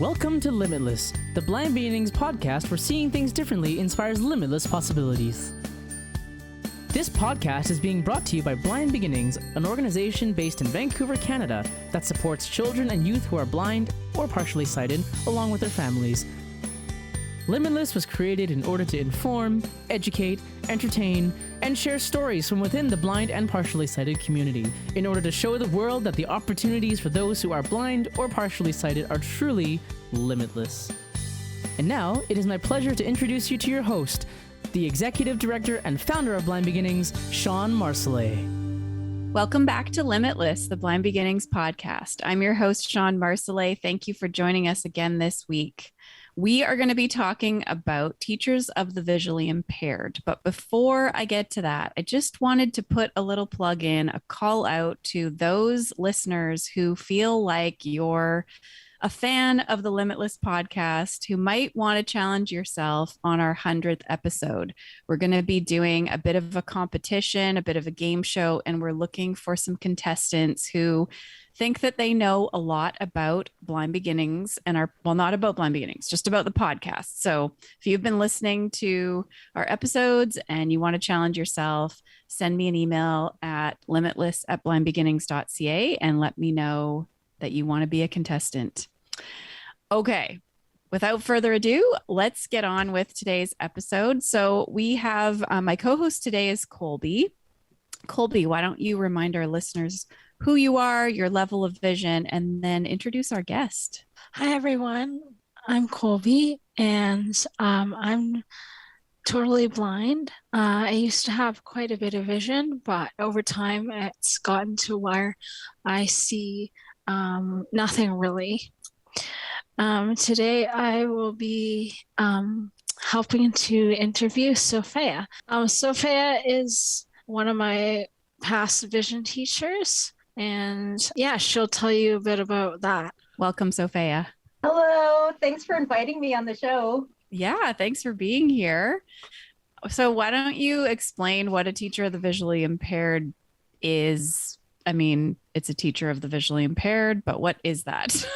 Welcome to Limitless, the Blind Beginnings podcast where seeing things differently inspires limitless possibilities. This podcast is being brought to you by Blind Beginnings, an organization based in Vancouver, Canada, that supports children and youth who are blind or partially sighted, along with their families. Limitless was created in order to inform, educate, entertain, and share stories from within the blind and partially sighted community, in order to show the world that the opportunities for those who are blind or partially sighted are truly limitless. And now, it is my pleasure to introduce you to your host, the Executive Director and Founder of Blind Beginnings, Shawn Marcellet. Welcome back to Limitless, the Blind Beginnings podcast. I'm your host, Shawn Marcellet. Thank you for joining us again this week. We are going to be talking about teachers of the visually impaired. But before I get to that, I just wanted to put a little plug in, a call out to those listeners who feel like you're a fan of the Limitless podcast, who might want to challenge yourself on our 100th episode. We're going to be doing a bit of a competition, a bit of a game show, and we're looking for some contestants who think that they know a lot about Blind Beginnings and are, well, not about Blind Beginnings, just about the podcast. So if you've been listening to our episodes and you want to challenge yourself, send me an email at limitless@blindbeginnings.ca and let me know that you want to be a contestant. Okay, without further ado, let's get on with today's episode. So we have my co-host today is Kolby. Kolby, why don't you remind our listeners who you are, your level of vision, and then introduce our guest. Hi, everyone. I'm Kolby, and I'm totally blind. I used to have quite a bit of vision, but over time, it's gotten to where I see nothing really. Today, I will be helping to interview Sofia. Sofia is one of my past vision teachers. And yeah, she'll tell you a bit about that. Welcome, Sofia. Hello. Thanks for inviting me on the show. Yeah, thanks for being here. So why don't you explain what a teacher of the visually impaired is? I mean, it's a teacher of the visually impaired, but what is that?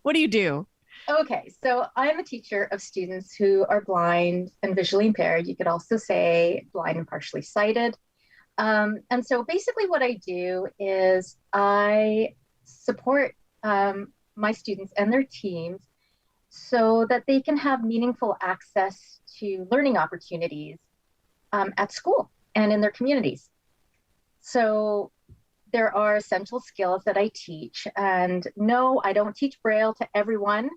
What do you do? Okay, so I'm a teacher of students who are blind and visually impaired. You could also say blind and partially sighted. And so basically what I do is I support my students and their teams so that they can have meaningful access to learning opportunities at school and in their communities. So there are essential skills that I teach. And no, I don't teach Braille to everyone.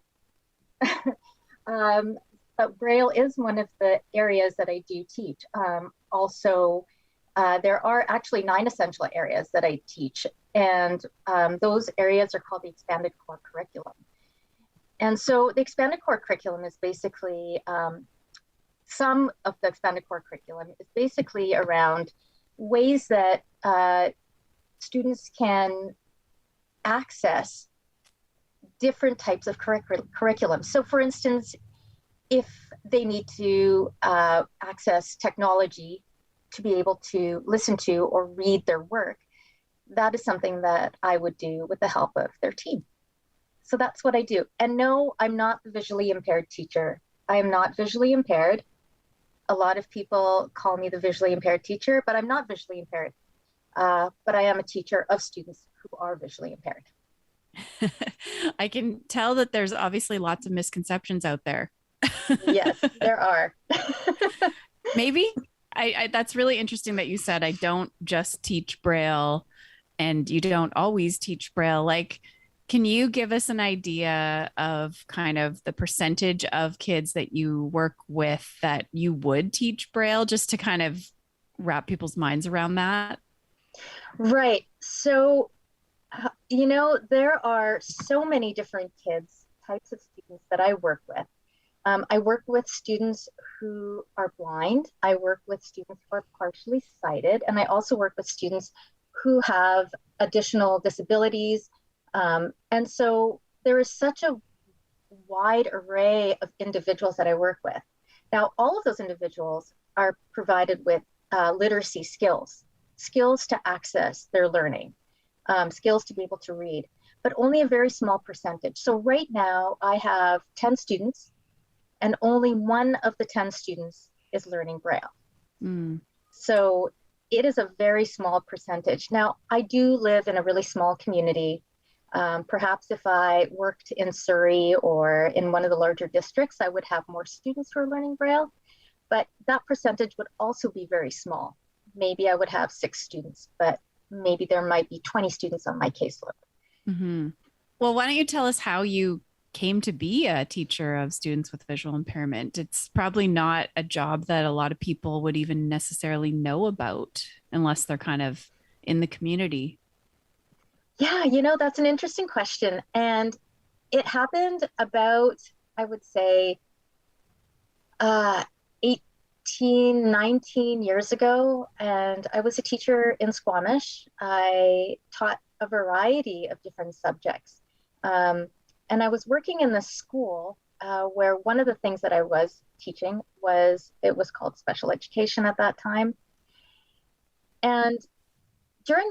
But Braille is one of the areas that I do teach. There are actually 9 essential areas that I teach, and those areas are called the Expanded Core Curriculum. And so the Expanded Core Curriculum is basically, some of the Expanded Core Curriculum is basically around ways that students can access different types of curriculum. So for instance, if they need to access technology to be able to listen to or read their work, that is something that I would do with the help of their team. So that's what I do. And no, I'm not the visually impaired teacher. I am not visually impaired. A lot of people call me the visually impaired teacher, but I'm not visually impaired. But I am a teacher of students who are visually impaired. I can tell that there's obviously lots of misconceptions out there. Yes, there are. Maybe. I that's really interesting that you said I don't just teach Braille and you don't always teach Braille. Like, can you give us an idea of kind of the percentage of kids that you work with that you would teach Braille, just to kind of wrap people's minds around that? Right. So, there are so many different types of students that I work with. I work with students who are blind. I work with students who are partially sighted. And I also work with students who have additional disabilities. And so there is such a wide array of individuals that I work with. Now, all of those individuals are provided with literacy skills to access their learning, skills to be able to read. but only a very small percentage. So right now I have 10 students, and only one of the 10 students is learning Braille. So it is a very small percentage. Now, I do live in a really small community. Perhaps if I worked in Surrey or in one of the larger districts, I would have more students who are learning Braille, but that percentage would also be very small. Maybe I would have 6 students, but maybe there might be 20 students on my caseload. Well, why don't you tell us how you came to be a teacher of students with visual impairment? It's probably not a job that a lot of people would even necessarily know about unless they're kind of in the community. Yeah, that's an interesting question. And it happened about, I would say, 18, 19 years ago. And I was a teacher in Squamish. I taught a variety of different subjects. And I was working in this school where one of the things that I was teaching it was called special education at that time. And during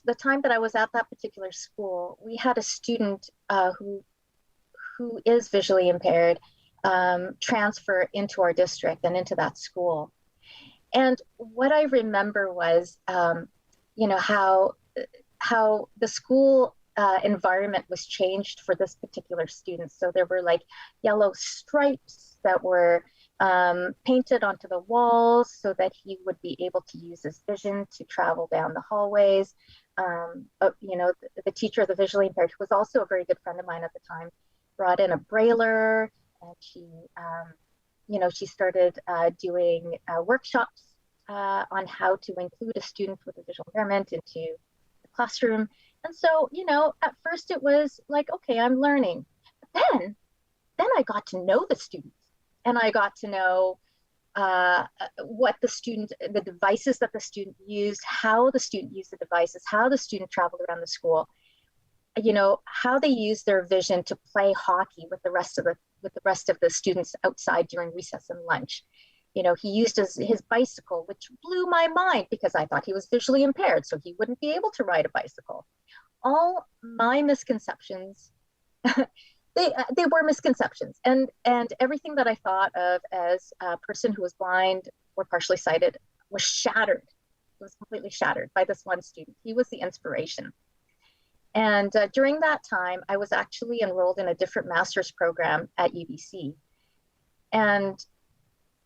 the time that I was at that particular school, we had a student who is visually impaired transfer into our district and into that school. And what I remember was, how the school environment was changed for this particular student. So there were like yellow stripes that were painted onto the walls so that he would be able to use his vision to travel down the hallways. The teacher of the visually impaired, who was also a very good friend of mine at the time, brought in a brailer, and she started doing workshops on how to include a student with a visual impairment into the classroom. And so, at first it was like, okay, I'm learning. But then I got to know the students, and I got to know what the devices that the student used, how the student used the devices, how the student traveled around the school, how they used their vision to play hockey with the rest of the students outside during recess and lunch. He used his bicycle, which blew my mind because I thought he was visually impaired, so he wouldn't be able to ride a bicycle. All my misconceptions, they were misconceptions, and everything that I thought of as a person who was blind or partially sighted was shattered. It was completely shattered by this one student. He was the inspiration. And during that time, I was actually enrolled in a different master's program at UBC. And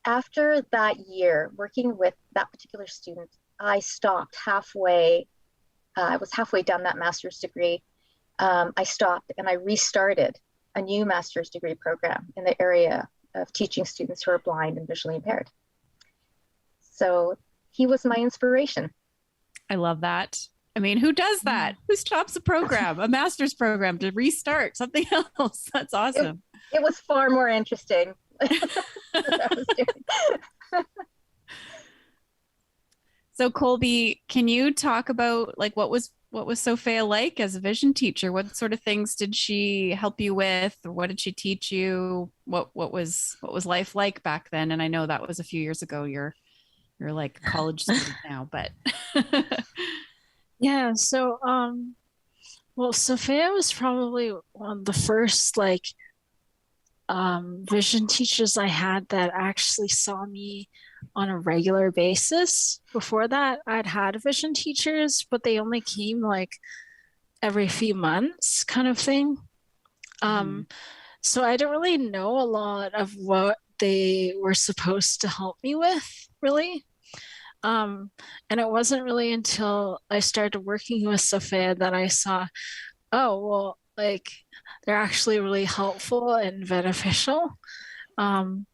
after that year, working with that particular student, I stopped halfway. I was halfway down that master's degree. I stopped and I restarted a new master's degree program in the area of teaching students who are blind and visually impaired. So he was my inspiration. I love that. I mean, who does that? Who stops a program, a master's program, to restart something else? That's awesome. It was far more interesting. I was doing. So Kolby, can you talk about what was Sofeya like as a vision teacher? What sort of things did she help you with, or what did she teach you? What was life like back then? And I know that was a few years ago. You're like a college student now, but yeah. So Sofia was probably one of the first vision teachers I had that actually saw me on a regular basis. Before that, I'd had vision teachers, but they only came every few months kind of thing. So I didn't really know a lot of what they were supposed to help me with, really. And it wasn't really until I started working with Sofia that I saw, they're actually really helpful and beneficial. And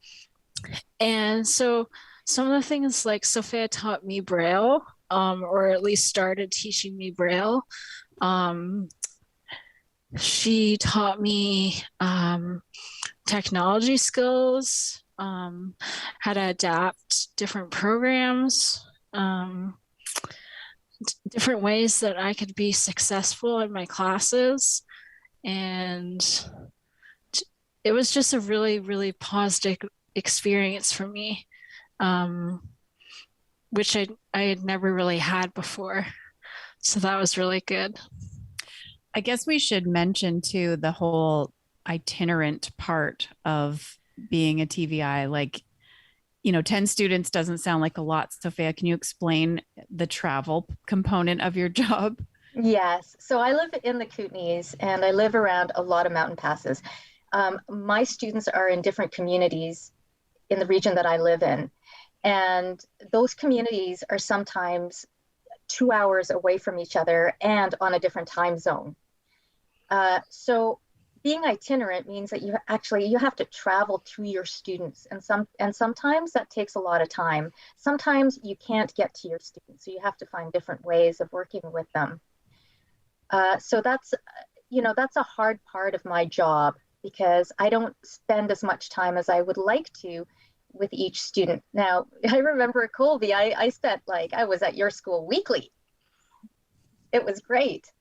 so some of the things Sofia taught me Braille, or at least started teaching me Braille. She taught me technology skills, how to adapt different programs, different ways that I could be successful in my classes. And it was just a really, really positive experience for me, which I had never really had before. So that was really good. I guess we should mention too the whole itinerant part of being a TVI. Like, 10 students doesn't sound like a lot. Sofia, can you explain the travel component of your job? Yes. So I live in the Kootenays and I live around a lot of mountain passes. My students are in different communities in the region that I live in. And those communities are sometimes 2 hours away from each other and on a different time zone. So being itinerant means that you have to travel to your students, and sometimes that takes a lot of time. Sometimes you can't get to your students, so you have to find different ways of working with them. So that's a hard part of my job because I don't spend as much time as I would like to with each student. Now, I remember at Kolby, I spent I was at your school weekly. It was great.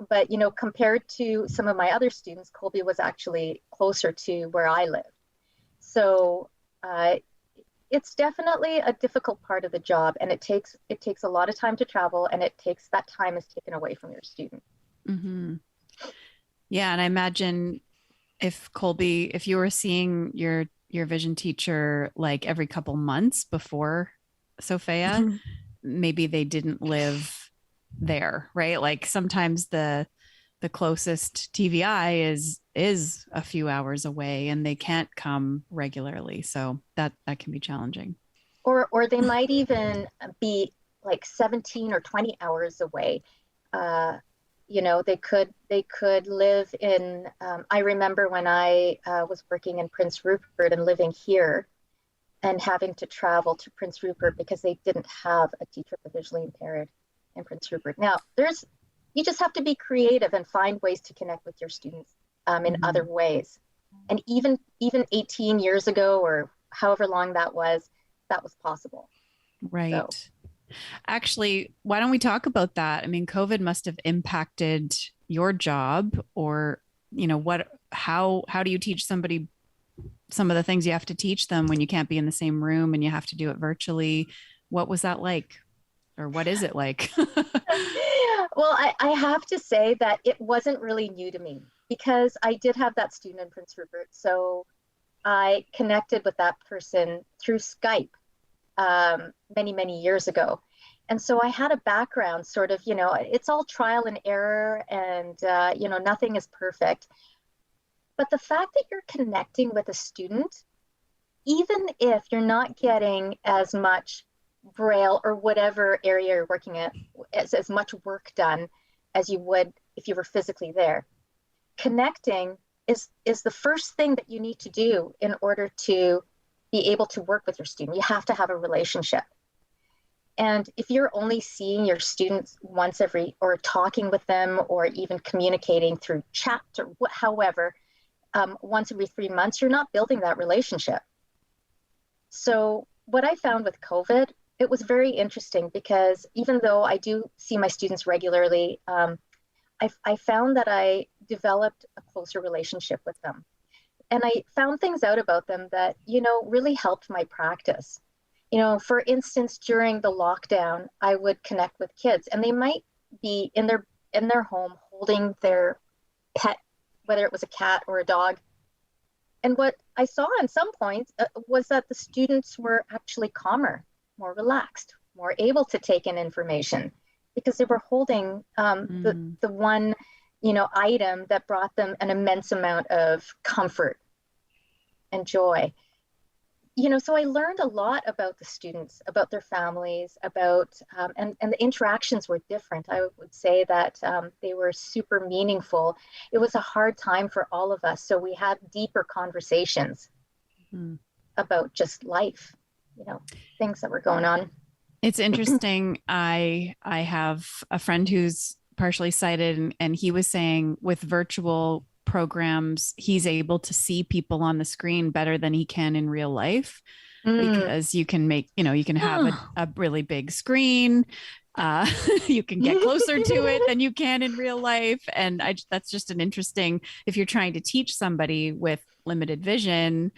But, compared to some of my other students, Kolby was actually closer to where I live. So it's definitely a difficult part of the job, and it takes a lot of time to travel, and that time is taken away from your student. Mm-hmm. Yeah. And I imagine if you were seeing your vision teacher like every couple months before Sofia, mm-hmm. maybe they didn't live there, right? Like sometimes the closest TVI is a few hours away and they can't come regularly. So that can be challenging. Or they might even be like 17 or 20 hours away. They could live in, I remember when I was working in Prince Rupert and living here and having to travel to Prince Rupert because they didn't have a teacher for visually impaired in Prince Rupert. Now, you just have to be creative and find ways to connect with your students in mm-hmm. other ways. And even 18 years ago or however long that was possible. Right. So. Actually, why don't we talk about that? I mean, COVID must have impacted your job, or, how do you teach somebody some of the things you have to teach them when you can't be in the same room and you have to do it virtually? What was that like? Or what is it like? Well, I have to say that it wasn't really new to me because I did have that student in Prince Rupert. So I connected with that person through Skype many, many years ago. And so I had a background sort of, it's all trial and error and, nothing is perfect. But the fact that you're connecting with a student, even if you're not getting as much Braille or whatever area you're working at, as much work done as you would if you were physically there. Connecting is the first thing that you need to do in order to be able to work with your student. You have to have a relationship. And if you're only seeing your students once or talking with them, or even communicating through chat or however, once every 3 months, you're not building that relationship. So what I found with COVID, it was very interesting because even though I do see my students regularly, I found that I developed a closer relationship with them. And I found things out about them that, really helped my practice. For instance, during the lockdown, I would connect with kids and they might be in their home holding their pet, whether it was a cat or a dog. And what I saw in some points was that the students were actually calmer, more relaxed, more able to take in information because they were holding the one, item that brought them an immense amount of comfort and joy. So I learned a lot about the students, about their families, about, and the interactions were different. I would say that they were super meaningful. It was a hard time for all of us. So we had deeper conversations about just life, things that were going on. It's interesting. I have a friend who's partially sighted, and he was saying with virtual programs, he's able to see people on the screen better than he can in real life because you can make, you can have a really big screen. You can get closer to it than you can in real life. And that's just an interesting, if you're trying to teach somebody with limited vision,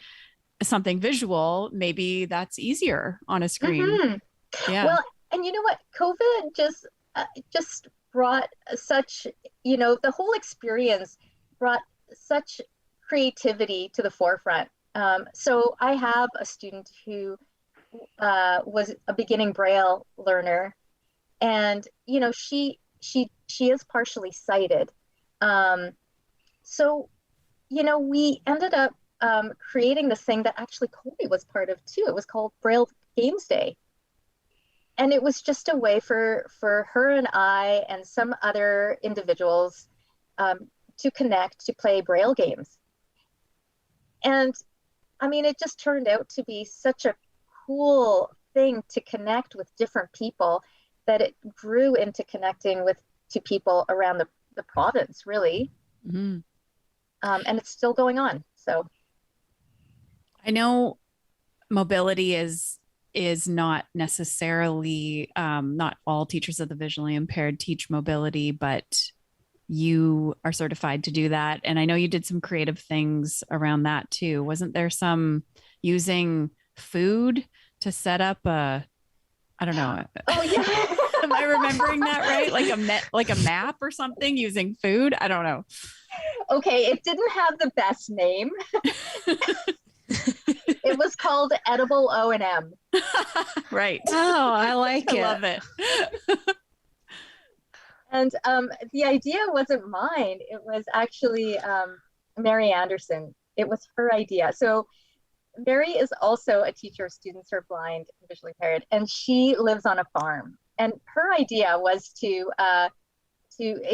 something visual, maybe that's easier on a screen. Mm-hmm. Yeah. Well, and you know what? COVID just brought such, the whole experience brought such creativity to the forefront. So I have a student who was a beginning Braille learner, and she is partially sighted. So we ended up creating this thing that actually Kolby was part of too. It was called Braille Games Day. And it was just a way for her and I and some other individuals to connect, to play Braille games. And I mean, it just turned out to be such a cool thing to connect with different people that it grew into connecting to people around the province, really. Mm-hmm. And it's still going on. So I know mobility is not necessarily, not all teachers of the visually impaired teach mobility, but you are certified to do that. And I know you did some creative things around that too. Wasn't there some using food to set up I don't know. Oh yeah. Am I remembering that right? Like a map or something using food? I don't know. Okay, it didn't have the best name. It was called Edible O&M. Right. Oh, I like it. I love it. And the idea wasn't mine. It was actually Mary Anderson. It was her idea. So Mary is also a teacher of students who are blind and visually impaired, and she lives on a farm. And her idea was to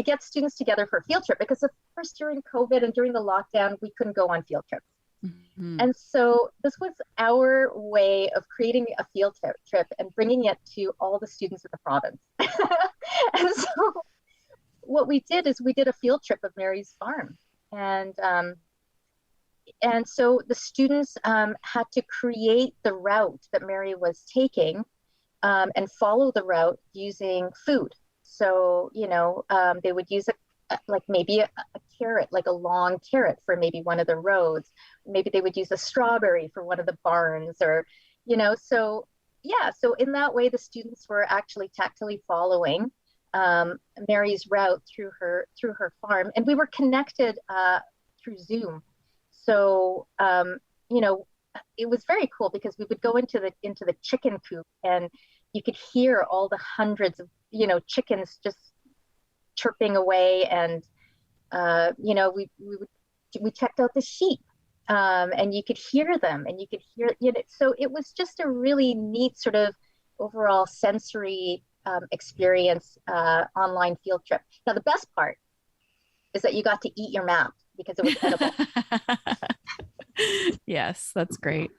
get students together for a field trip, because of course during COVID and during the lockdown, we couldn't go on field trips. Mm-hmm. And so this was our way of creating a field trip and bringing it to all the students in the province. And so what we did is we did a field trip of Mary's farm. And so the students had to create the route that Mary was taking and follow the route using food. So, they would use maybe a carrot, like a long carrot for maybe one of the roads. Maybe they would use a strawberry for one of the barns, or, so in that way, the students were actually tactily following Mary's route through her farm. And we were connected through Zoom. So, it was very cool, because we would go into the chicken coop, and you could hear all the hundreds of, chickens just chirping away. And, we checked out the sheep, and you could hear them, and you could hear, so it was just a really neat sort of overall sensory experience, online field trip. Now, the best part is that you got to eat your map, because it was edible. Yes, that's great.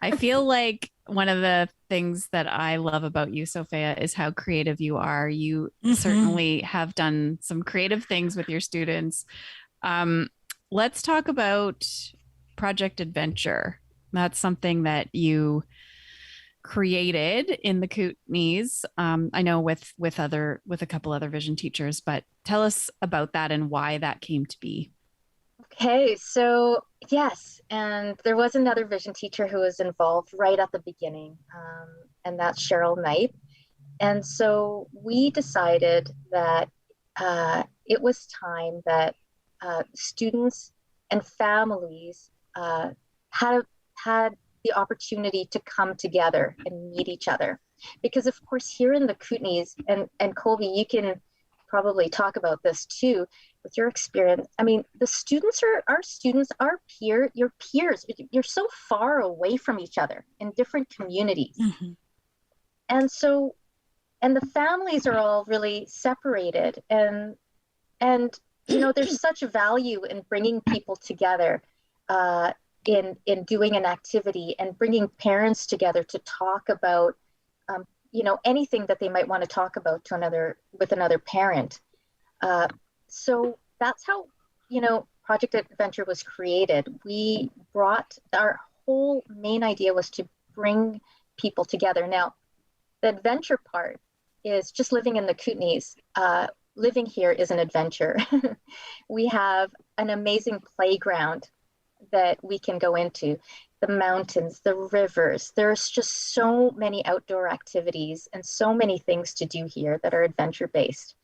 I feel like one of the things that I love about you, Sofia, is how creative you are. You certainly have done some creative things with your students. Let's talk about Project Adventure. That's something that you created in the Kootenays. I know with a couple other vision teachers, but tell us about that and why that came to be. Okay, so yes, and there was another vision teacher who was involved right at the beginning, and that's Cheryl Knight. And so we decided that it was time that students and families had the opportunity to come together and meet each other. Because of course, here in the Kootenays, and Kolby, you can probably talk about this too, with your experience. I mean, the students are our students, your peers. You're so far away from each other in different communities. Mm-hmm. And so, and the families are all really separated, and there's such value in bringing people together in doing an activity and bringing parents together to talk about anything that they might want to talk about with another parent. So that's how, Project Adventure was created. Our whole main idea was to bring people together. Now, the adventure part is just living in the Kootenays. Living here is an adventure. We have an amazing playground that we can go into, the mountains, the rivers. There's just so many outdoor activities and so many things to do here that are adventure-based.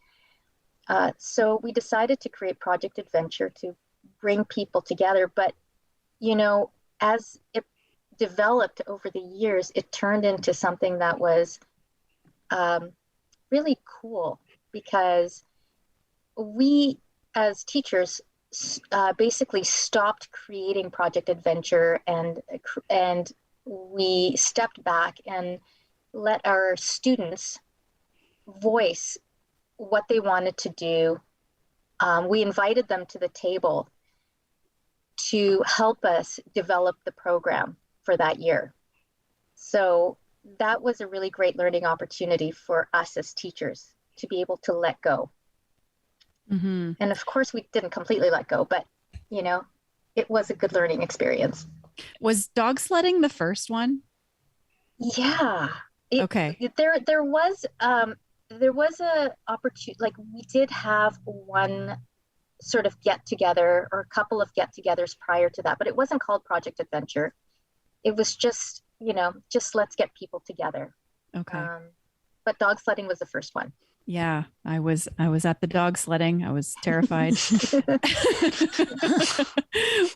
So we decided to create Project Adventure to bring people together. But, as it developed over the years, it turned into something that was really cool, because we as teachers basically stopped creating Project Adventure, and we stepped back and let our students voice what they wanted to do. We invited them to the table to help us develop the program for that year. So that was a really great learning opportunity for us as teachers to be able to let go. Mm-hmm. And of course, we didn't completely let go, but it was a good learning experience. Was dog sledding the first one? Yeah. Okay. There was a opportunity, like we did have one sort of get together or a couple of get-togethers prior to that, but it wasn't called Project Adventure. It was just let's get people together. Okay. But dog sledding was the first one. Yeah, I was at the dog sledding. I was terrified.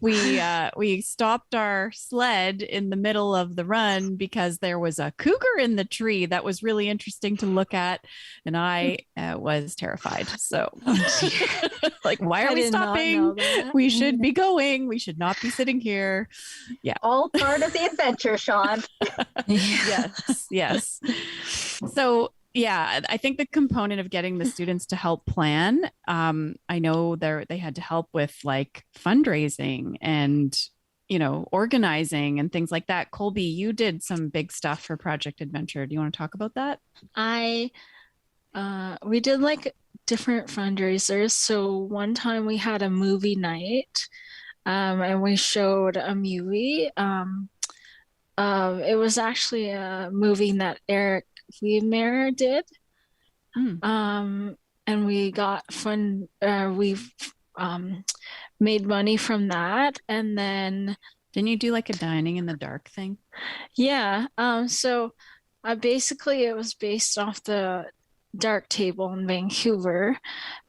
We stopped our sled in the middle of the run because there was a cougar in the tree that was really interesting to look at, and I was terrified. So, like, why are we stopping? We should be going. We should not be sitting here. Yeah, all part of the adventure, Shawn. Yes. So. Yeah, I think the component of getting the students to help plan, I know they had to help with like fundraising and, organizing and things like that. Kolby, you did some big stuff for Project Adventure. Do you want to talk about that? We did like different fundraisers. So one time we had a movie night, and we showed a movie. It was actually a movie that Eric Weimar did. And we got we've made money from that. And then didn't you do like a dining in the dark thing? Yeah. So basically it was based off the dark table in Vancouver,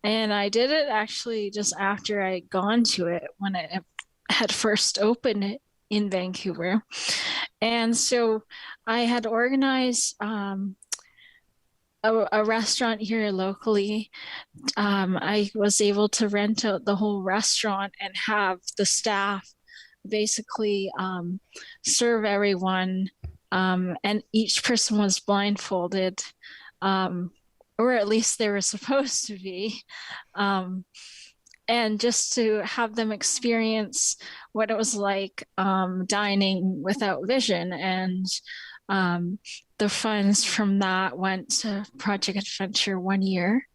and I did it actually just after I'd gone to it when it had first opened in Vancouver. And so I had organized a restaurant here locally. I was able to rent out the whole restaurant and have the staff basically serve everyone, and each person was blindfolded, or at least they were supposed to be. And just to have them experience what it was like dining without vision. And the funds from that went to Project Adventure one year.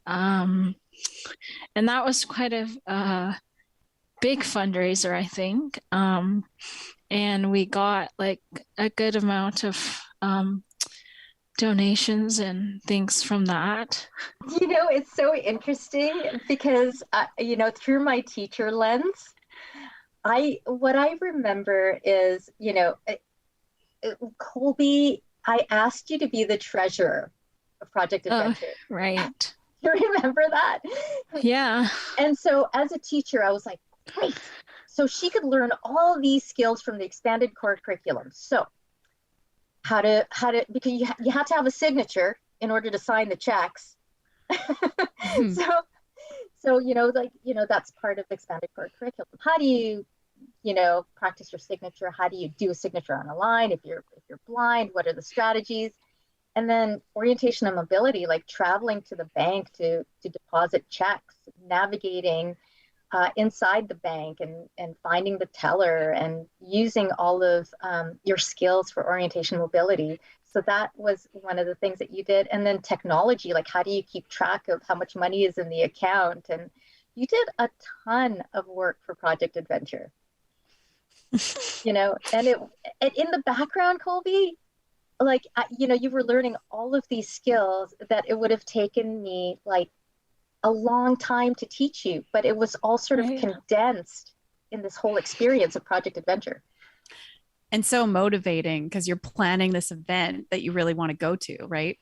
And that was quite a big fundraiser, I think. And we got like a good amount of donations and things from that. It's so interesting because, through my teacher lens, what I remember is, Kolby, I asked you to be the treasurer of Project Adventure. Right. You remember that? Yeah. And so as a teacher, I was like, great. So she could learn all these skills from the expanded core curriculum. So how to because you had to have a signature in order to sign the checks. So that's part of the expanded core curriculum. How do you practice your signature? How do you do a signature on a line? If you're blind, what are the strategies? And then orientation and mobility, like traveling to the bank to deposit checks, navigating inside the bank and finding the teller and using all of your skills for orientation mobility. So that was one of the things that you did. And then technology, like how do you keep track of how much money is in the account? And you did a ton of work for Project Adventure. And in the background, Kolby, like, you were learning all of these skills that it would have taken me like a long time to teach you, but it was all sort of condensed in this whole experience of Project Adventure. And so motivating because you're planning this event that you really want to go to, right?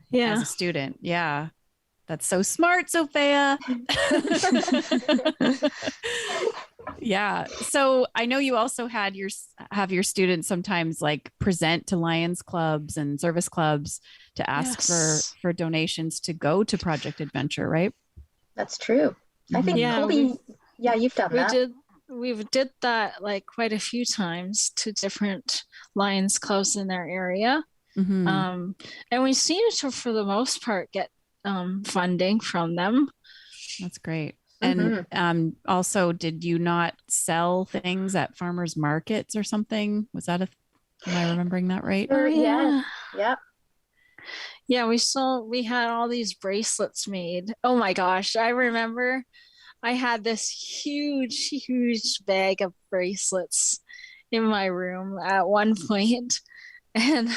Yeah. As a student. Yeah. That's so smart, Sofia. Yeah. So I know you also have your students sometimes like present to Lions clubs and service clubs to ask for donations to go to Project Adventure, right? That's true. I think Kolby, you've done that. We did that like quite a few times to different Lions clubs in their area. And we seem to, for the most part, get funding from them. That's great. And also, did you not sell things at farmers markets or something? Was that am I remembering that right? Yeah. Yep. Yeah, we had all these bracelets made. Oh my gosh, I remember I had this huge bag of bracelets in my room at one point, and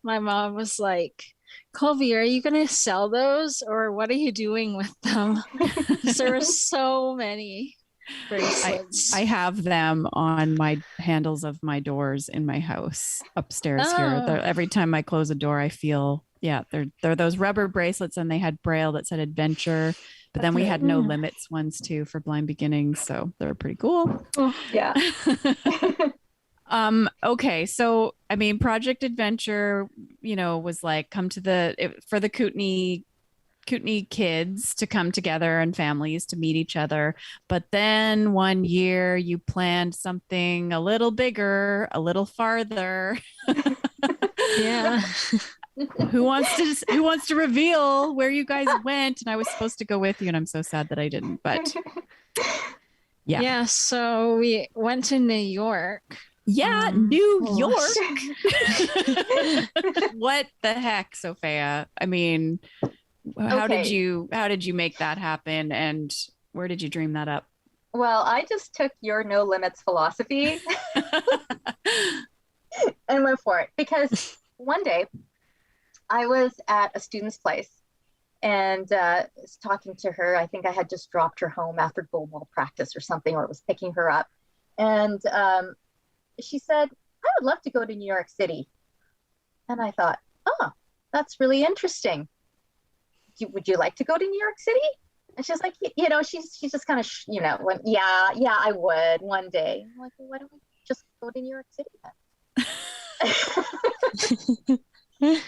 my mom was like, Kolby, are you going to sell those or what are you doing with them? There were so many bracelets. I have them on my handles of my doors in my house upstairs here. Every time I close a door, I feel, they're those rubber bracelets, and they had Braille that said adventure, but then we had no limits ones too for blind beginnings. So they're pretty cool. Yeah. Okay. So, I mean, Project Adventure, was like for the Kootenai kids to come together and families to meet each other. But then one year you planned something a little bigger, a little farther. Yeah. Who wants to reveal where you guys went? And I was supposed to go with you, and I'm so sad that I didn't, but yeah. Yeah. So we went to New York. Yeah, New York. What the heck, Sofia? I mean, how did you make that happen, and where did you dream that up? Well, I just took your no limits philosophy and went for it, because one day I was at a student's place and was talking to her. I think I had just dropped her home after goalball practice or something, or was picking her up, and she said, I would love to go to New York City. And I thought, oh, that's really interesting. Would you like to go to New York City? And she's like, she's just kind of, went, yeah, I would one day. I'm like, well, why don't we just go to New York City then?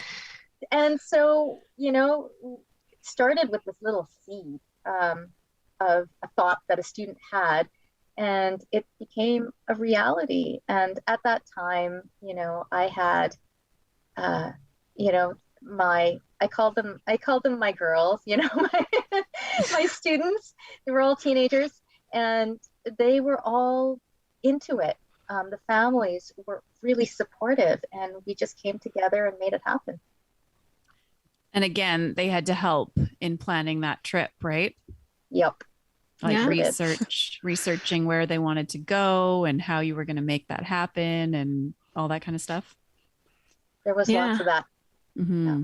And so, it started with this little seed of a thought that a student had. And it became a reality. And at that time, I had, I called them my girls, my students. They were all teenagers, and they were all into it. The families were really supportive, and we just came together and made it happen. And again, they had to help in planning that trip, right? Yep. Like researching where they wanted to go and how you were going to make that happen and all that kind of stuff. There was lots of that. Mm-hmm.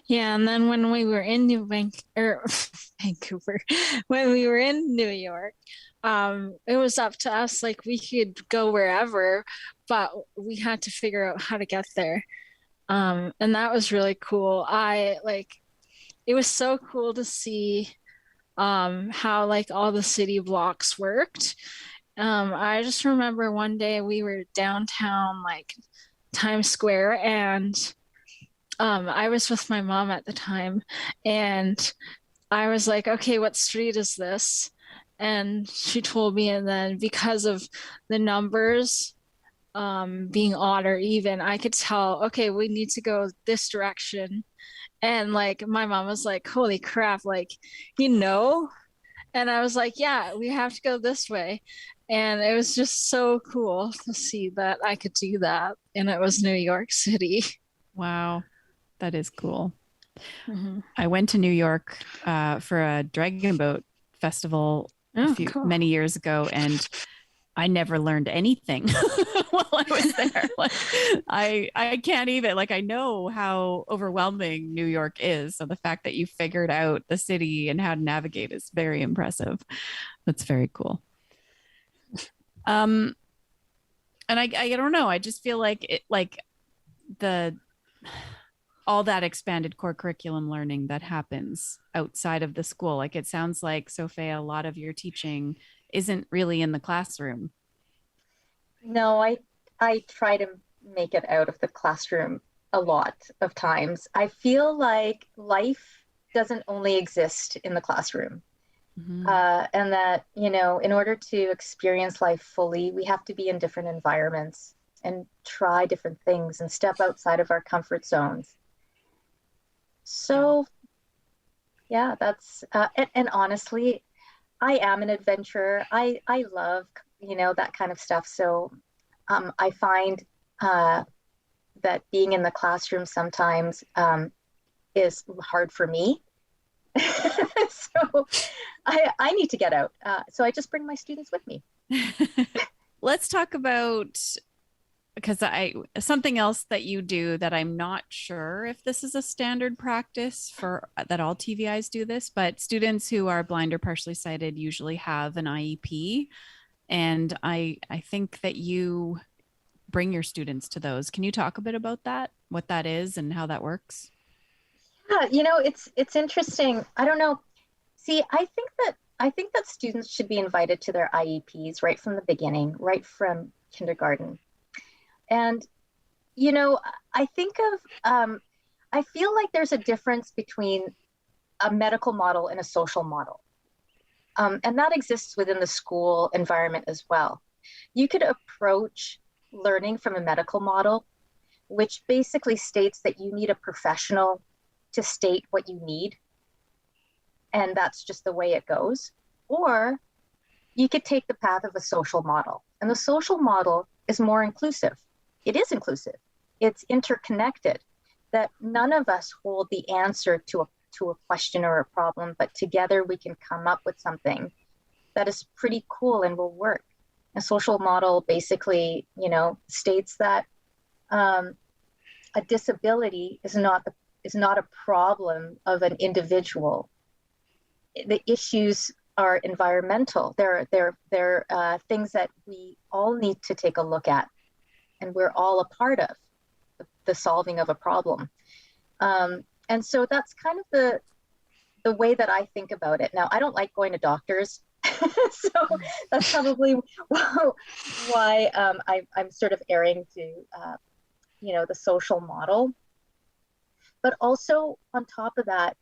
Yeah. And then when we were in Vancouver, when we were in New York, it was up to us. Like, we could go wherever, but we had to figure out how to get there. And that was really cool. It was so cool to see how like all the city blocks worked. I just remember one day we were downtown, like Times Square, and I was with my mom at the time, and I was like, okay, what street is this? And she told me, and then because of the numbers being odd or even, I could tell, okay, we need to go this direction. And like my mom was like, holy crap, like, and I was like, yeah, we have to go this way. And it was just so cool to see that I could do that. And it was New York City. Wow, that is cool. Mm-hmm. I went to New York for a dragon boat festival many years ago, and I never learned anything while I was there. Like, I can't even, like, I know how overwhelming New York is. So the fact that you figured out the city and how to navigate is very impressive. That's very cool. And I don't know. I just feel like all that expanded core curriculum learning that happens outside of the school. Like it sounds like, Sofia, a lot of your teaching isn't really in the classroom. No, I try to make it out of the classroom a lot of times. I feel like life doesn't only exist in the classroom. Mm-hmm. And that, in order to experience life fully, we have to be in different environments and try different things and step outside of our comfort zones. So, yeah, that's, and honestly, I am an adventurer. I love, that kind of stuff. So I find that being in the classroom sometimes is hard for me. So I need to get out. So I just bring my students with me. Let's talk about, because something else that you do that I'm not sure if this is a standard practice for that all TVIs do this, but students who are blind or partially sighted usually have an IEP. And I think that you bring your students to those. Can you talk a bit about that, what that is and how that works? Yeah, it's interesting. I don't know. See, I think that students should be invited to their IEPs right from the beginning, right from kindergarten. And, I think I feel like there's a difference between a medical model and a social model. And that exists within the school environment as well. You could approach learning from a medical model, which basically states that you need a professional to state what you need. And that's just the way it goes. Or you could take the path of a social model. And the social model is more inclusive. It is inclusive. It's interconnected, that none of us hold the answer to a question or a problem, but together we can come up with something that is pretty cool and will work. A social model basically, states that a disability is not a problem of an individual. The issues are environmental. They're things that we all need to take a look at, and we're all a part of the solving of a problem. And so that's kind of the way that I think about it. Now, I don't like going to doctors, so that's probably why I'm sort of erring to, the social model. But also on top of that,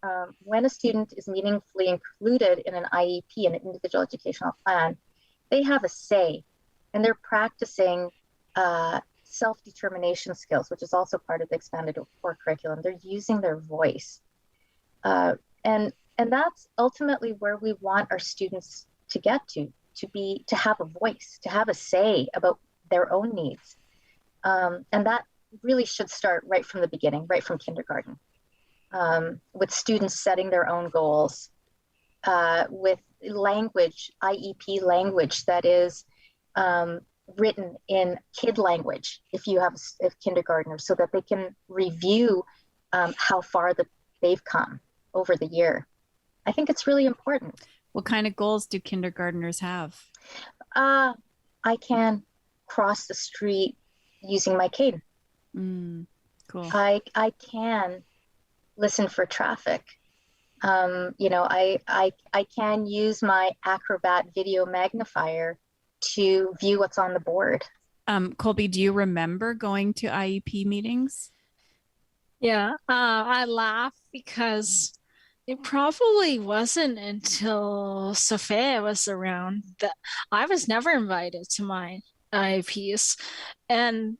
when a student is meaningfully included in an IEP, an individual educational plan, they have a say, and they're practicing self-determination skills, which is also part of the expanded core curriculum. They're using their voice. And that's ultimately where we want our students to get to have a voice, to have a say about their own needs. And that really should start right from the beginning, right from kindergarten, with students setting their own goals, with language, IEP language that is written in kid language, if you have kindergartners, so that they can review how far they've come over the year. I think it's really important. What kind of goals do kindergartners have? I can cross the street using my cane. Cool. I can listen for traffic. I can use my Acrobat video magnifier to view what's on the board. Kolby, do you remember going to IEP meetings? Yeah, I laugh because it probably wasn't until Sofia was around that I was never invited to my IEPs. And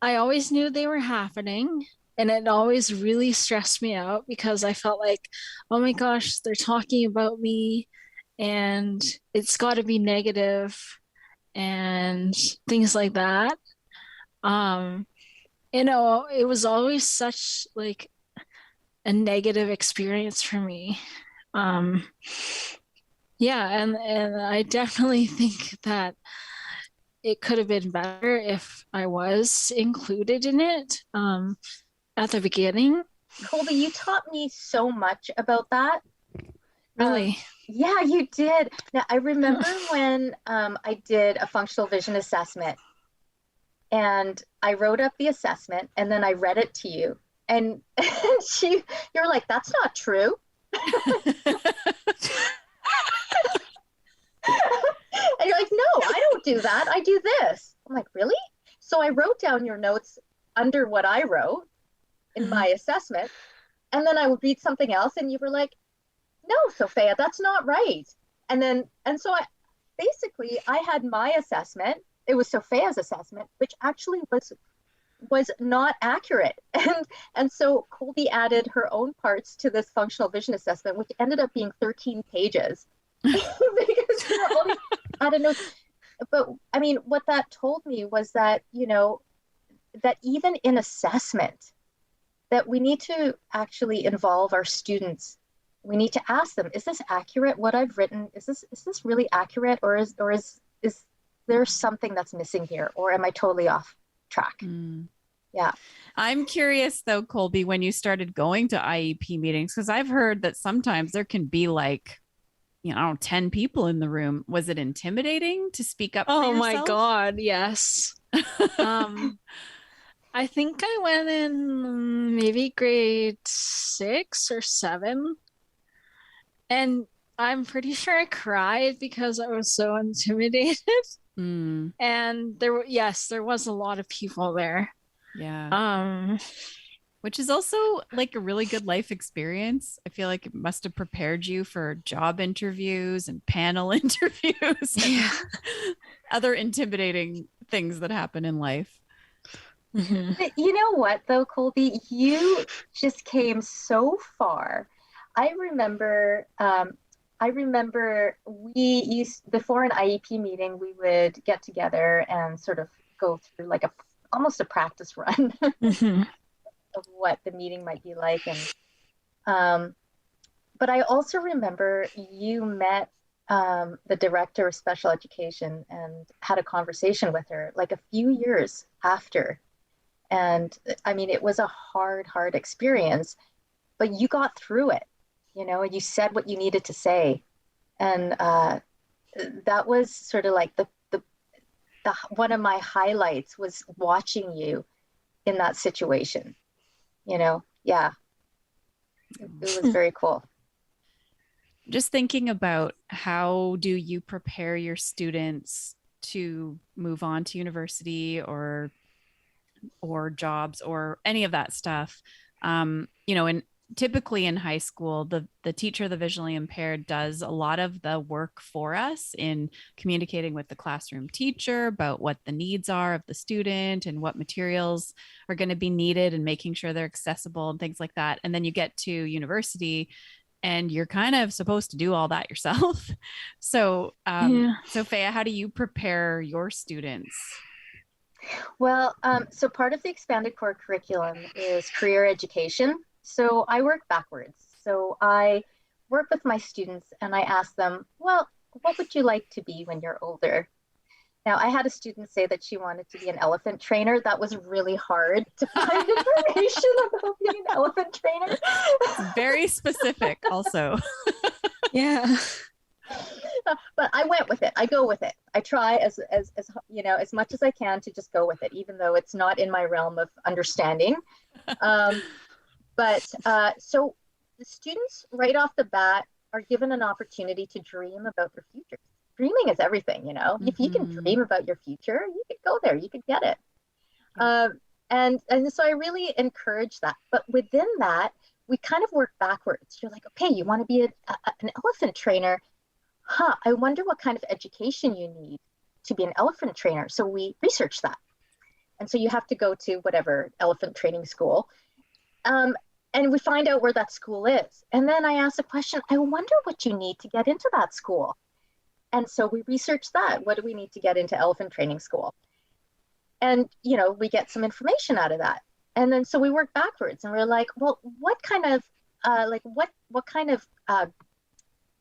I always knew they were happening, and it always really stressed me out because I felt like, oh my gosh, they're talking about me and it's got to be negative and things like that. It was always such like a negative experience for me. And I definitely think that it could have been better if I was included in it at the beginning. Kolby, you taught me so much about that. Really? Yeah, you did. Now, I remember when I did a functional vision assessment, and I wrote up the assessment, and then I read it to you. and you're like, that's not true. And you're like, no, I don't do that. I do this. I'm like, really? So I wrote down your notes under what I wrote in my assessment. And then I would read something else and you were like, no, Sofia, that's not right. And so I had my assessment. It was Sofia's assessment, which actually was not accurate. And so Kolby added her own parts to this functional vision assessment, which ended up being 13 pages. Because there were all these added notes. But I mean, what that told me was that, that even in assessment, that we need to actually involve our students. We need to ask them, is this accurate? What I've written, is this really accurate? Or is there something that's missing here? Or am I totally off track? Yeah. I'm curious though, Kolby, when you started going to IEP meetings, because I've heard that sometimes there can be like, 10 people in the room. Was it intimidating to speak up for yourself? Oh my God, yes. I think I went in maybe grade 6 or 7. And I'm pretty sure I cried because I was so intimidated. And there was a lot of people there. Yeah. Which is also like a really good life experience. I feel like it must have prepared you for job interviews and panel interviews and other intimidating things that happen in life. But you know what though, Kolby, you just came so far. I remember we used, before an IEP meeting, we would get together and sort of go through like almost a practice run of what the meeting might be like. And but I also remember you met the director of special education and had a conversation with her like a few years after. And I mean, it was a hard experience, but you got through it, and you said what you needed to say. And that was sort of like the one of my highlights was watching you in that situation. Yeah, it was very cool. Just thinking about how do you prepare your students to move on to university or jobs or any of that stuff. And typically in high school, the teacher, the visually impaired, does a lot of the work for us in communicating with the classroom teacher about what the needs are of the student and what materials are going to be needed and making sure they're accessible and things like that. And then you get to university and you're kind of supposed to do all that yourself. So, Sofia, how do you prepare your students? Well, so part of the expanded core curriculum is career education. So I work backwards. So I work with my students and I ask them, well, what would you like to be when you're older? Now, I had a student say that she wanted to be an elephant trainer. That was really hard to find information about being an elephant trainer. Very specific also. Yeah. But I went with it. I go with it. I try as much as I can to just go with it, even though it's not in my realm of understanding. So the students right off the bat are given an opportunity to dream about their future. Dreaming is everything, If you can dream about your future, you could go there, you could get it. And so I really encourage that. But within that, we kind of work backwards. You're like, okay, you want to be an elephant trainer. I wonder what kind of education you need to be an elephant trainer. So we research that. And so you have to go to whatever elephant training school. And we find out where that school is. And then I ask the question, I wonder what you need to get into that school. And so we research that. What do we need to get into elephant training school? And, we get some information out of that. And then so we work backwards and we're like, well, what kind of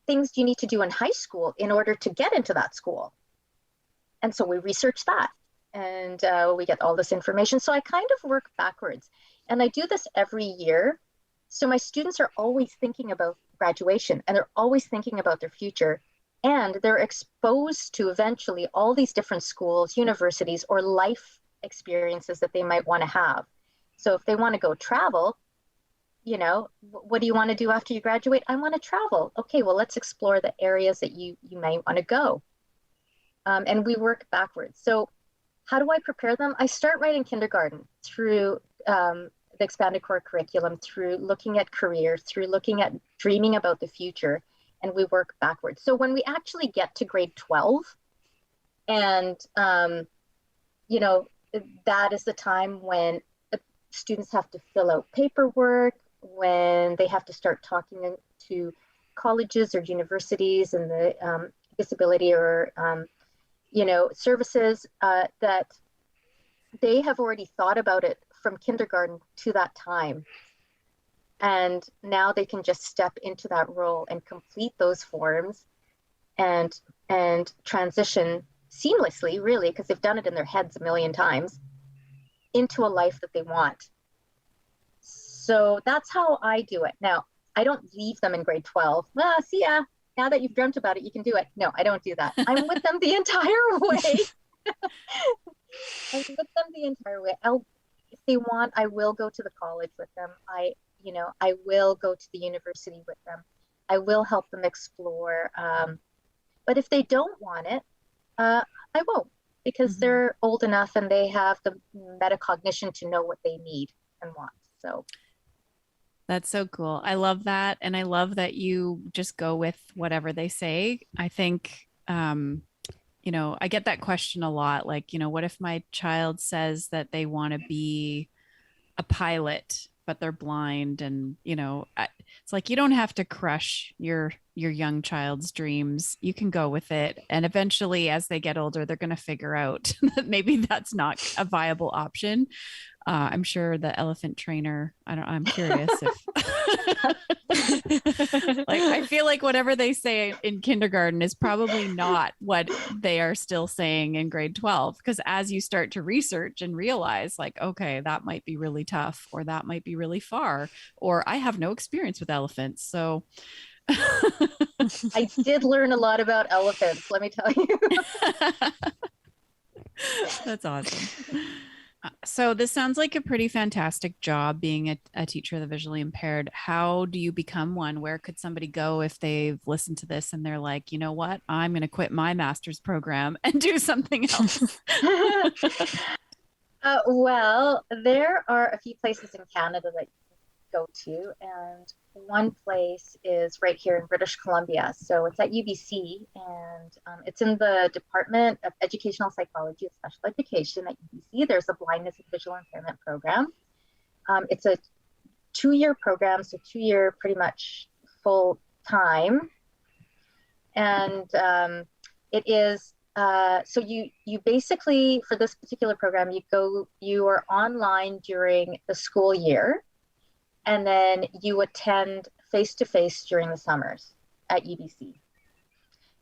things do you need to do in high school in order to get into that school? And so we research that and we get all this information. So I kind of work backwards and I do this every year. So my students are always thinking about graduation and they're always thinking about their future. And they're exposed to eventually all these different schools, universities, or life experiences that they might want to have. So if they want to go travel, what do you want to do after you graduate? I want to travel. Okay, well, let's explore the areas that you may want to go. And we work backwards. So how do I prepare them? I start right in kindergarten through the expanded core curriculum, through looking at career, through looking at dreaming about the future, and we work backwards. So when we actually get to grade 12, and, that is the time when students have to fill out paperwork, when they have to start talking to colleges or universities and the disability or, services, that they have already thought about it from kindergarten to that time. And now they can just step into that role and complete those forms and transition seamlessly, really, because they've done it in their heads a million times, into a life that they want. So that's how I do it. Now, I don't leave them in grade 12. See ya. Now that you've dreamt about it, you can do it. No, I don't do that. I'm with them the entire way. I'm with them the entire way. If they want, I will go to the college with them. I will go to the university with them. I will help them explore. But if they don't want it, I won't, because they're old enough and they have the metacognition to know what they need and want. So that's so cool. I love that. And I love that you just go with whatever they say. I think, I get that question a lot. Like, what if my child says that they want to be a pilot, but they're blind? And, it's like, you don't have to crush your young child's dreams. You can go with it. And eventually, as they get older, they're going to figure out that maybe that's not a viable option. I'm sure the elephant trainer, I'm curious if I feel like whatever they say in kindergarten is probably not what they are still saying in grade 12. Because as you start to research and realize like, okay, that might be really tough, or that might be really far, or I have no experience with elephants. So I did learn a lot about elephants, let me tell you. That's awesome. So this sounds like a pretty fantastic job, being a teacher of the visually impaired. How do you become one? Where could somebody go if they've listened to this and they're like, you know what, I'm going to quit my master's program and do something else? Well, there are a few places in Canada that go to, and one place is right here in British Columbia. So it's at UBC, and it's in the Department of Educational Psychology and Special Education at UBC. There's a Blindness and Visual Impairment program. It's a 2-year program, so 2-year pretty much full time. And it is, so you basically, for this particular program, you are online during the school year, and then you attend face-to-face during the summers at UBC.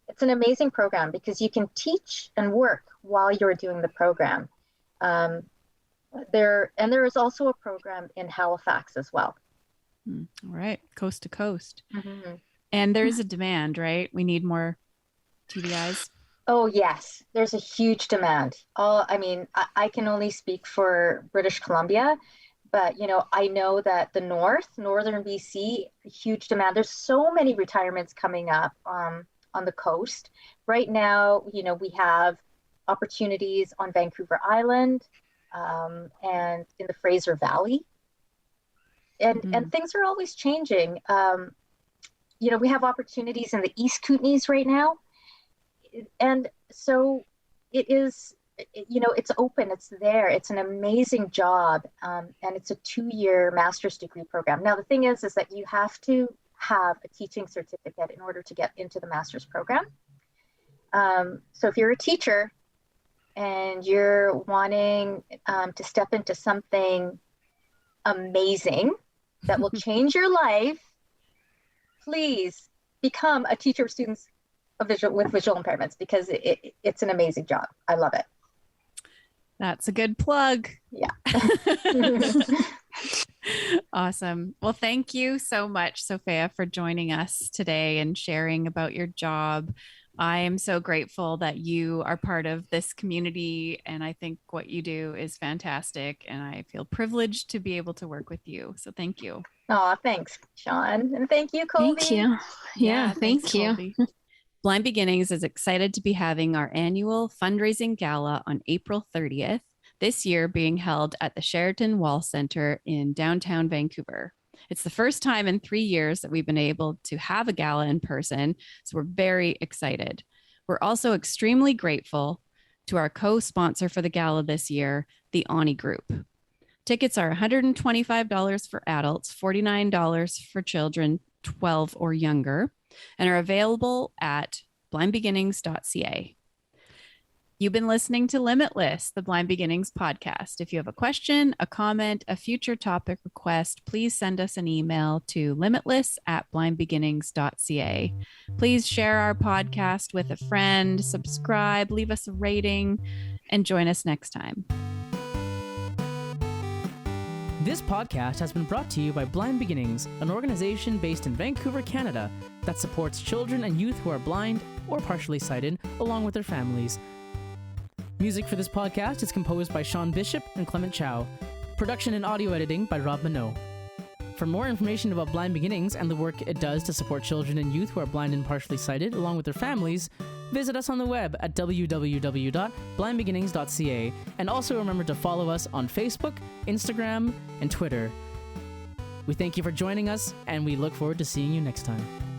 It's an amazing program because you can teach and work while you're doing the program. There is also a program in Halifax as well. All right, coast to coast. Mm-hmm. And there's a demand, right? We need more TDIs. Oh, yes, there's a huge demand. I can only speak for British Columbia, but, I know that the northern BC, huge demand. There's so many retirements coming up on the coast. Right now, we have opportunities on Vancouver Island and in the Fraser Valley. And things are always changing. We have opportunities in the East Kootenays right now. And so it is, it's open, it's there, it's an amazing job. And it's a 2-year master's degree program. Now, the thing is that you have to have a teaching certificate in order to get into the master's program. So if you're a teacher and you're wanting to step into something amazing that will change your life, please become a teacher of students with visual impairments, because it's an amazing job. I love it. That's a good plug. Yeah. Awesome. Well, thank you so much, Sofia, for joining us today and sharing about your job. I am so grateful that you are part of this community, and I think what you do is fantastic, and I feel privileged to be able to work with you. So thank you. Oh, thanks, Shawn. And thank you, Kolby. Thank you. Yeah, thanks, thank you. Kolby. Blind Beginnings is excited to be having our annual fundraising gala on April 30th, this year being held at the Sheraton Wall Center in downtown Vancouver. It's the first time in 3 years that we've been able to have a gala in person, so we're very excited. We're also extremely grateful to our co-sponsor for the gala this year, the Ani Group. Tickets are $125 for adults, $49 for children 12 or younger, and are available at blindbeginnings.ca. You've been listening to Limitless, the Blind Beginnings podcast. If you have a question, a comment, a future topic request, please send us an email to limitless@blindbeginnings.ca. Please share our podcast with a friend, subscribe, leave us a rating, and join us next time. This podcast has been brought to you by Blind Beginnings, an organization based in Vancouver, Canada, that supports children and youth who are blind or partially sighted, along with their families. Music for this podcast is composed by Shawn Bishop and Clement Chow. Production and audio editing by Rob Minot. For more information about Blind Beginnings and the work it does to support children and youth who are blind and partially sighted, along with their families, visit us on the web at www.blindbeginnings.ca, and also remember to follow us on Facebook, Instagram, and Twitter. We thank you for joining us, and we look forward to seeing you next time.